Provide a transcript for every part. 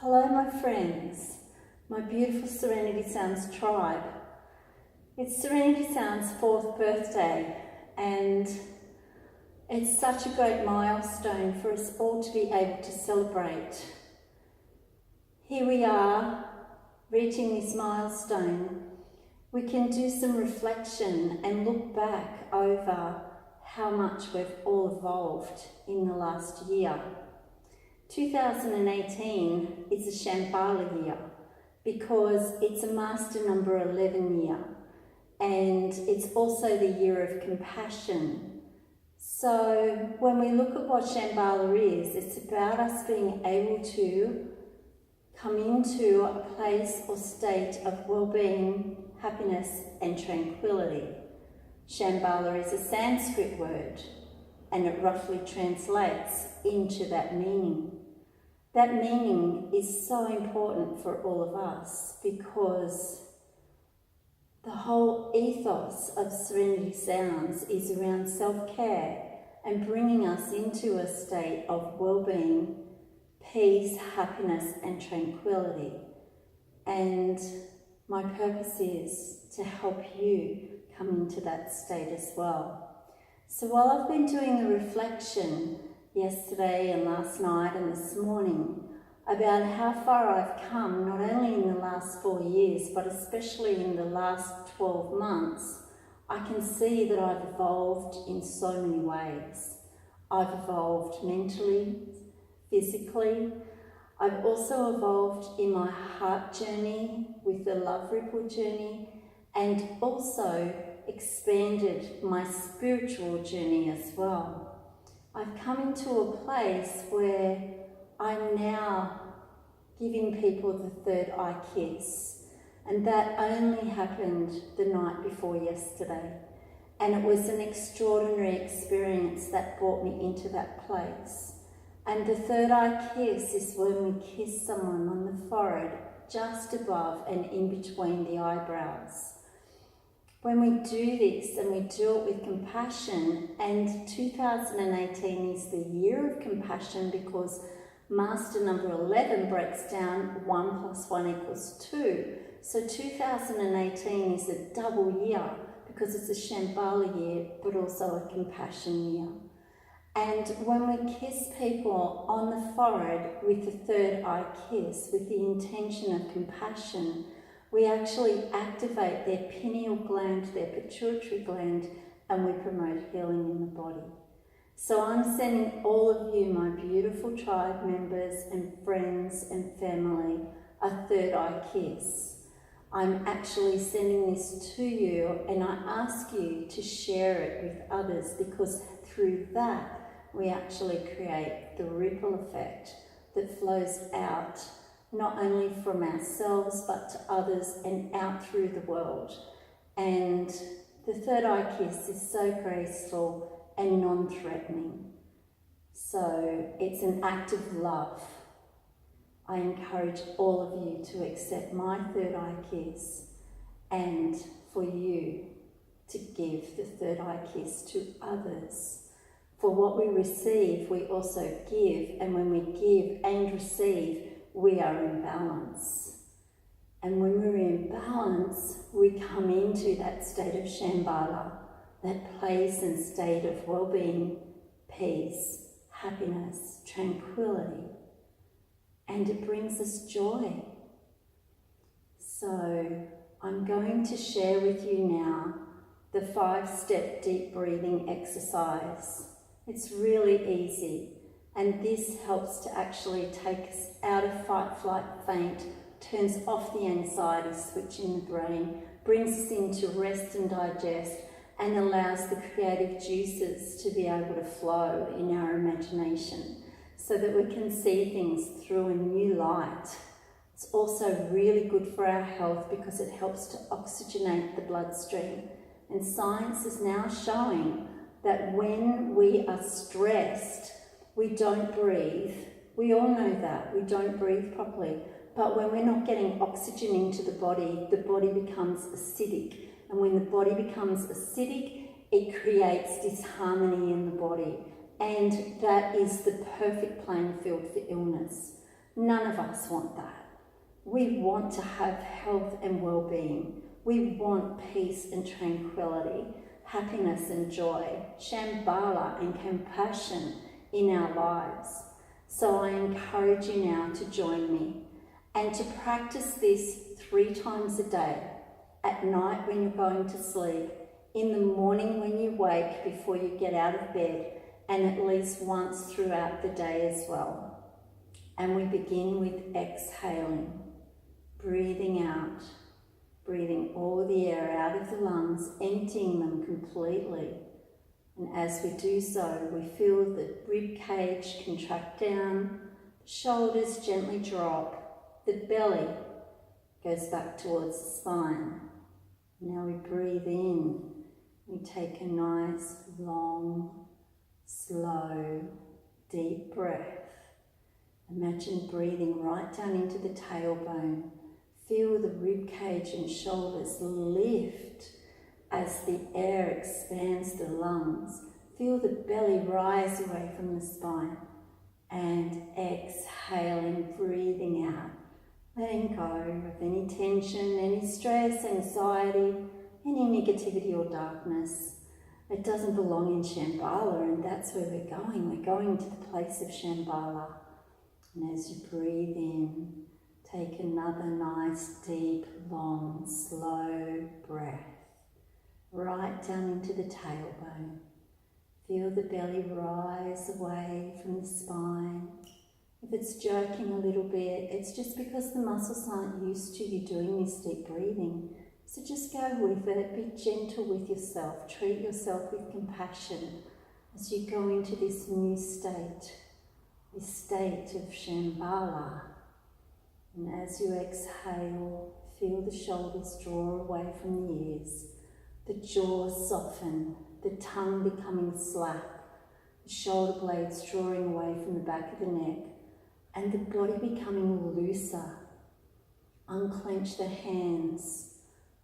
Hello my friends, my beautiful Serenity Sounds tribe. It's Serenity Sounds' 4th birthday and it's such a great milestone for us all to be able to celebrate. Here we are, reaching this milestone. We can do some reflection and look back over how much we've all evolved in the last year. 2018 is a Shambhala year because it's a master number 11 year, and it's also the year of compassion. So when we look at what Shambhala is, it's about us being able to come into a place or state of well-being, happiness and tranquility. Shambhala is a Sanskrit word and it roughly translates into that meaning. That meaning is so important for all of us because the whole ethos of Serenity Sounds is around self-care and bringing us into a state of well-being, peace, happiness and tranquility. And my purpose is to help you come into that state as well. So while I've been doing the reflection yesterday and last night and this morning about how far I've come, not only in the last 4 years, but especially in the last 12 months, I can see that I've evolved in so many ways. I've evolved mentally, physically. I've also evolved in my heart journey with the love ripple journey, and also expanded my spiritual journey as well. I've come into a place where I'm now giving people the third eye kiss, and that only happened the night before yesterday, and it was an extraordinary experience that brought me into that place. And the third eye kiss is when we kiss someone on the forehead, just above and in between the eyebrows. When we do this and we do it with compassion, and 2018 is the year of compassion because master number 11 breaks down 1 + 1 = 2. So 2018 is a double year because it's a Shambhala year but also a compassion year. And when we kiss people on the forehead with the third eye kiss with the intention of compassion, we actually activate their pineal gland, their pituitary gland, and we promote healing in the body. So I'm sending all of you, my beautiful tribe members and friends and family, a third eye kiss. I'm actually sending this to you, and I ask you to share it with others because through that we actually create the ripple effect that flows out not only from ourselves but to others and out through the world. And the third eye kiss is so graceful and non-threatening. So it's an act of love. I encourage all of you to accept my third eye kiss and for you to give the third eye kiss to others. For what we receive, we also give, and when we give and receive, we are in balance. And when we're in balance, we come into that state of Shambhala, that place and state of well-being, peace, happiness, tranquility, and it brings us joy. So I'm going to share with you now the 5-step deep breathing exercise. It's really easy. And this helps to actually take us out of fight, flight, faint, turns off the anxiety switch in the brain, brings us into rest and digest, and allows the creative juices to be able to flow in our imagination so that we can see things through a new light. It's also really good for our health because it helps to oxygenate the bloodstream. And science is now showing that when we are stressed, we don't breathe. We all know that. We don't breathe properly. But when we're not getting oxygen into the body becomes acidic. And when the body becomes acidic, it creates disharmony in the body. And that is the perfect playing field for illness. None of us want that. We want to have health and well-being. We want peace and tranquility, happiness and joy, Shambhala and compassion in our lives. So I encourage you now to join me and to practice this 3 times a day, at night when you're going to sleep, in the morning when you wake before you get out of bed, and at least once throughout the day as well. And we begin with exhaling, breathing out, breathing all the air out of the lungs, emptying them completely. And as we do so, we feel the rib cage contract down, the shoulders gently drop, the belly goes back towards the spine. Now we breathe in, we take a nice, long, slow, deep breath. Imagine breathing right down into the tailbone. Feel the rib cage and shoulders lift as the air expands the lungs. Feel the belly rise away from the spine. And exhaling, breathing out. Letting go of any tension, any stress, anxiety, any negativity or darkness. It doesn't belong in Shambhala, and that's where we're going. We're going to the place of Shambhala. And as you breathe in, take another nice, deep, long, slow breath. Right down into the tailbone. Feel the belly rise away from the spine. If it's jerking a little bit, it's just because the muscles aren't used to you doing this deep breathing. So just go with it, be gentle with yourself, treat yourself with compassion as you go into this new state, this state of Shambhala. And as you exhale, feel the shoulders draw away from the ears, the jaw soften, the tongue becoming slack, the shoulder blades drawing away from the back of the neck, and the body becoming looser. Unclench the hands.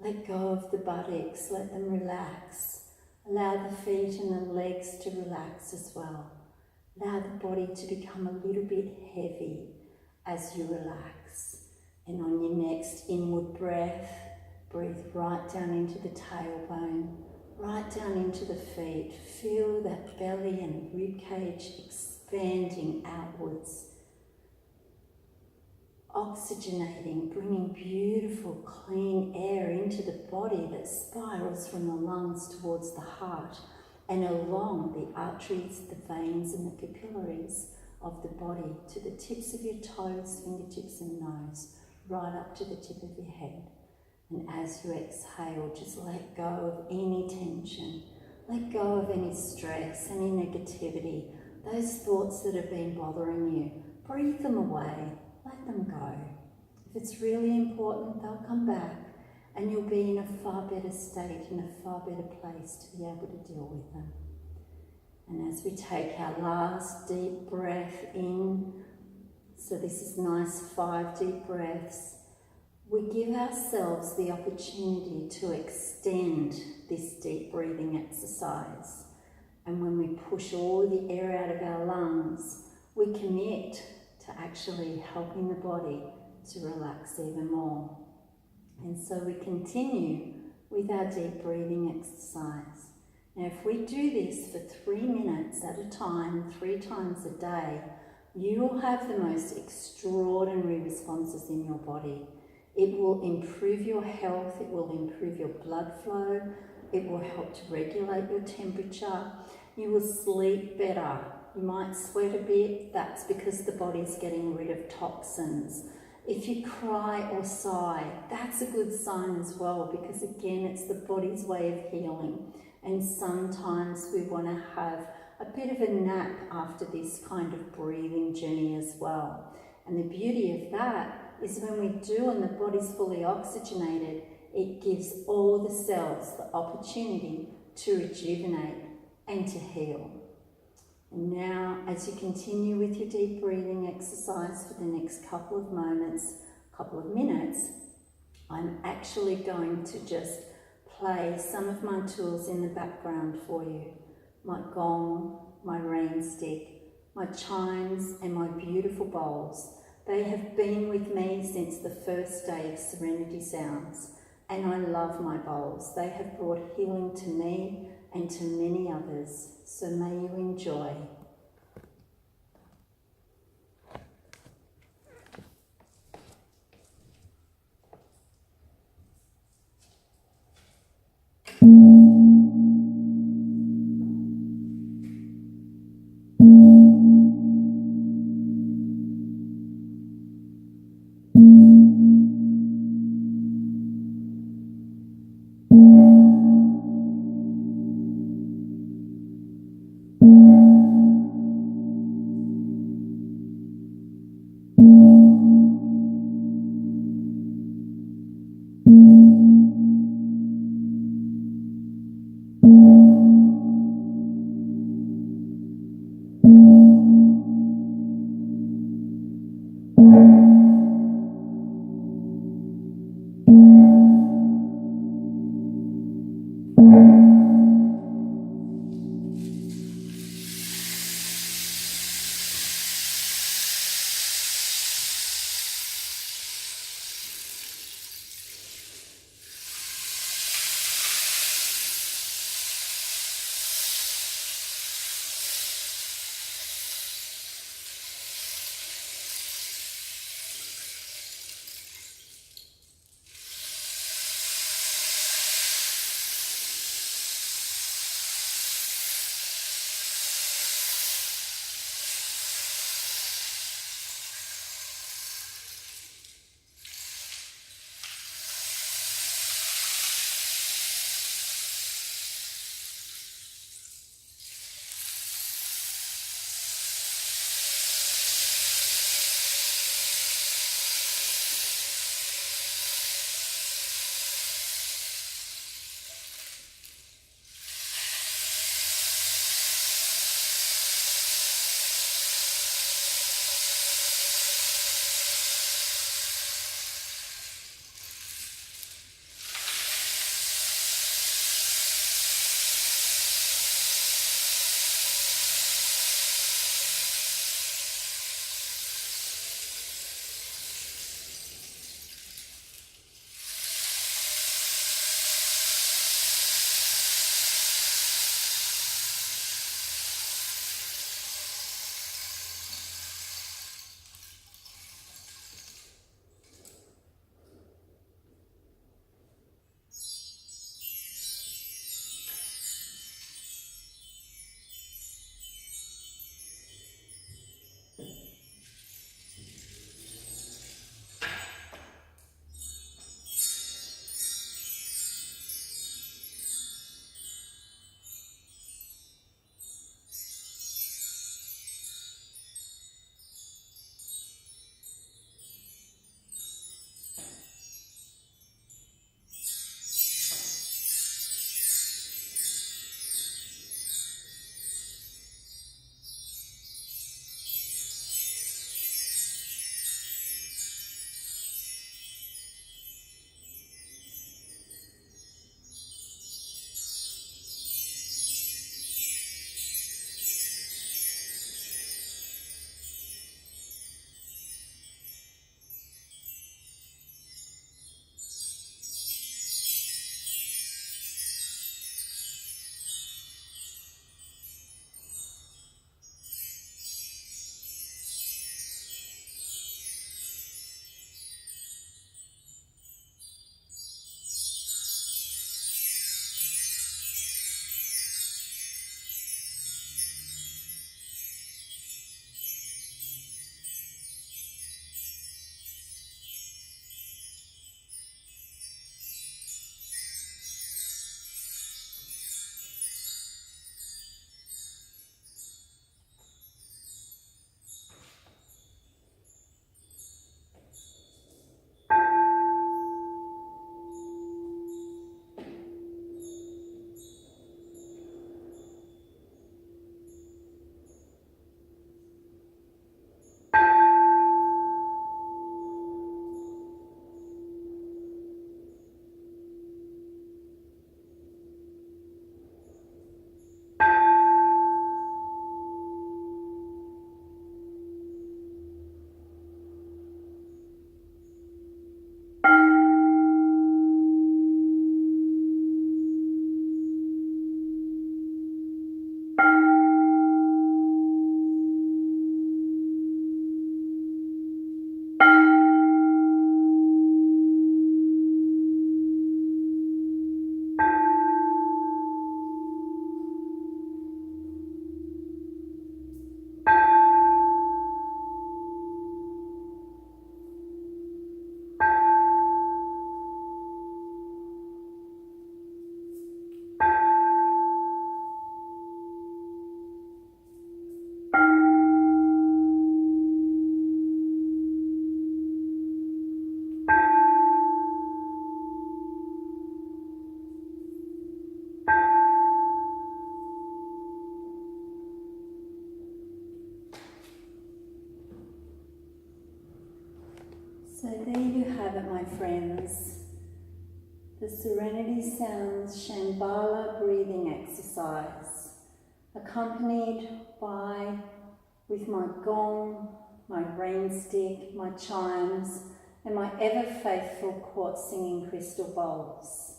Let go of the buttocks, let them relax. Allow the feet and the legs to relax as well. Allow the body to become a little bit heavy as you relax. And on your next inward breath, breathe right down into the tailbone, right down into the feet. Feel that belly and ribcage expanding outwards. Oxygenating, bringing beautiful, clean air into the body that spirals from the lungs towards the heart and along the arteries, the veins and the capillaries of the body to the tips of your toes, fingertips and nose, right up to the tip of your head. And as you exhale, just let go of any tension, let go of any stress, any negativity, those thoughts that have been bothering you. Breathe them away. Let them go. If it's really important, they'll come back and you'll be in a far better state, in a far better place to be able to deal with them. And as we take our last deep breath in, so this is nice 5 deep breaths, we give ourselves the opportunity to extend this deep breathing exercise. And when we push all the air out of our lungs, we commit to actually helping the body to relax even more. And so we continue with our deep breathing exercise. Now if we do this for 3 minutes at a time, 3 times a day, you will have the most extraordinary responses in your body. It will improve your health, it will improve your blood flow, it will help to regulate your temperature, you will sleep better. You might sweat a bit, that's because the body's getting rid of toxins. If you cry or sigh, that's a good sign as well, because again, it's the body's way of healing. And sometimes we want to have a bit of a nap after this kind of breathing journey as well. And the beauty of that is when we do and the body's fully oxygenated, it gives all the cells the opportunity to rejuvenate and to heal. And now, as you continue with your deep breathing exercise for the next couple of minutes, I'm actually going to just play some of my tools in the background for you. My gong, my rain stick, my chimes and my beautiful bowls. They have been with me since the first day of Serenity Sounds, and I love my bowls. They have brought healing to me and to many others, so may you enjoy. So there you have it, my friends. The Serenity Sounds Shambhala breathing exercise, accompanied with my gong, my rain stick, my chimes, and my ever-faithful quartz singing crystal bowls.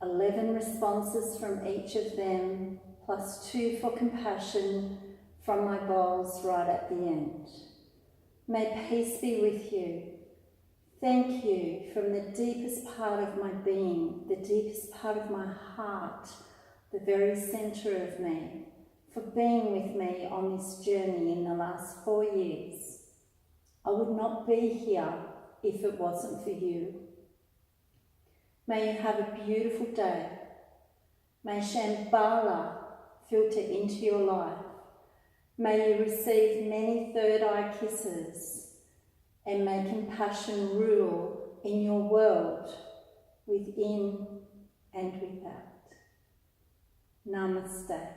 11 responses from each of them, plus 2 for compassion from my bowls right at the end. May peace be with you. Thank you from the deepest part of my being, the deepest part of my heart, the very centre of me, for being with me on this journey in the last 4 years. I would not be here if it wasn't for you. May you have a beautiful day. May Shambhala filter into your life. May you receive many third eye kisses, and may compassion rule in your world, within and without. Namaste.